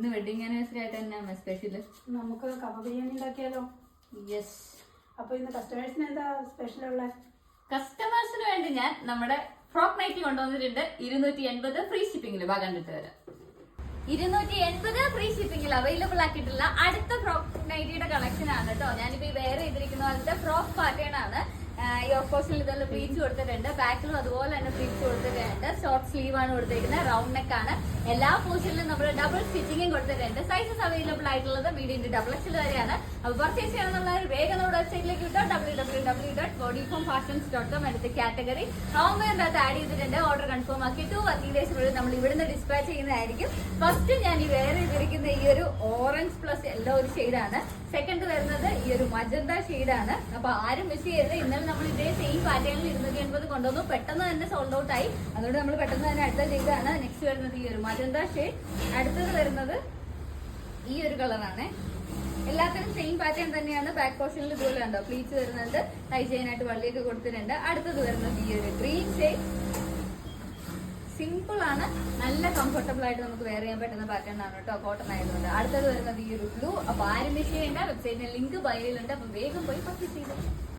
ഇന്ന് wedding anniversary ആയിട്ട് തന്നെ സ്പെഷ്യൽ നമുക്ക് കപ്പ ബിരിയാണി ഉണ്ടാക്കിയാലോ? യെസ്. അപ്പൊ ഇന്ന് കസ്റ്റമേഴ്സിന് എന്താ സ്പെഷ്യൽ ഉള്ള? കസ്റ്റമേഴ്സിന് വേണ്ടി ഞാൻ നമ്മുടെ ഫ്രോക്ക് നൈറ്റി കൊണ്ടുവന്നിട്ടുണ്ട്. 280 ഫ്രീ ഷിപ്പിംഗിൽ കണ്ടിട്ട് വരാം. 280 ഫ്രീ ഷിപ്പിംഗിൽ അവൈലബിൾ ആക്കിയിട്ടുള്ള അടുത്ത ഫ്രോക്ക് നൈറ്റിയുടെ കളക്ഷൻ ആണ് കേട്ടോ. ഞാനിപ്പോ ഈ വേറെ ചെയ്തിരിക്കുന്ന പോലത്തെ ഫ്രോക്ക് പാറ്റേൺ ആണ്. ഈ ഓപ്പോസിൽ ഇതെല്ലാം പ്ലീറ്റ്സ് കൊടുത്തിട്ടുണ്ട്, ബാക്കിലും അതുപോലെ തന്നെ പ്ലീറ്റ്സ് കൊടുത്തിട്ടുണ്ട്. ഷോർട്ട് സ്ലീവ് ആണ് കൊടുത്തിരിക്കുന്നത്, റൗണ്ട് നെക്ക് ആണ്. എല്ലാ പോർഷനിലും നമ്മൾ ഡബിൾ സ്റ്റിച്ചിങ്ങും കൊടുത്തിട്ടുണ്ട്. സൈസസ് അവൈലബിൾ ആയിട്ടുള്ളത് മീഡിയം ഡബിൾ എക്സൽ വരെയാണ്. അപ്പോൾ പർച്ചേസ് ചെയ്യണമെന്നുള്ളവർ വേഗം നമ്മുടെ വെബ്സൈറ്റിലേക്ക് വിട്ടോ www.bodyformfashions.com എടുത്ത് കാറ്റഗറി റോങ് വേണ്ടത് ആഡ് ചെയ്തിട്ടുണ്ട്. ഓർഡർ കൺഫേം ആക്കി 2 വർക്കിംഗ് ഡേയ്സിനുള്ളിൽ നമ്മൾ ഇവിടുന്ന് ഡിസ്പാച്ച് ചെയ്യുന്നതായിരിക്കും. ഫസ്റ്റ് ഞാൻ ഈ വേറെ ചെയ്തിരിക്കുന്ന ഈ ഒരു ഓറഞ്ച് പ്ലസ് യെല്ലോ ഒരു ഷെയ്ഡാണ്. സെക്കൻഡ് വരുന്നത് ഈ ഒരു മജന്ത ഷെയ്ഡാണ്. അപ്പൊ ആരും മിസ് ചെയ്യരുത്. ഇന്നലെ നമ്മൾ ഇതേ സെയിം പാറ്റേണിൽ 280 കൊണ്ടുവന്നു, പെട്ടെന്ന് തന്നെ സോൾഡ് ഔട്ട് ആയി. അതുകൊണ്ട് നമ്മൾ പെട്ടെന്ന് തന്നെ അടുത്ത ചെയ്താണ്. നെക്സ്റ്റ് വരുന്നത് ഈ ഒരു മജന്ത ഷെയ്ഡ്. അടുത്തത് വരുന്നത് ഈ ഒരു കളറാണ്. എല്ലാത്തിനും സെയിം പാറ്റേൺ തന്നെയാണ്. ബാക്ക് പോർഷനിൽ ഇതുപോലെ ഉണ്ടോ പ്ലീറ്റ്സ് വരുന്നുണ്ട്, ടൈ ചെയ്യാനായിട്ട് വള്ളിയൊക്കെ കൊടുത്തിട്ടുണ്ട്. അടുത്തത് വരുന്നത് ഈ ഒരു ഗ്രീൻ ഷെയ്ഡ്. സിമ്പിൾ ആണ്, നല്ല കംഫർട്ടബിൾ ആയിട്ട് നമുക്ക് വെയർ ചെയ്യാൻ പറ്റുന്ന പാറ്റേൺ ആണ് കേട്ടോ, കോട്ടൺ ആയതുകൊണ്ട്. അടുത്തത് വരുന്നത് ഈ ഒരു ബ്ലൂ. അപ്പൊ ആരും മിസ് ചെയ്യേണ്ട, വെബ്സൈറ്റിന്റെ ലിങ്ക് ബയോയിലുണ്ട്. അപ്പൊ വേഗം പോയി പർച്ചേസ് ചെയ്തു.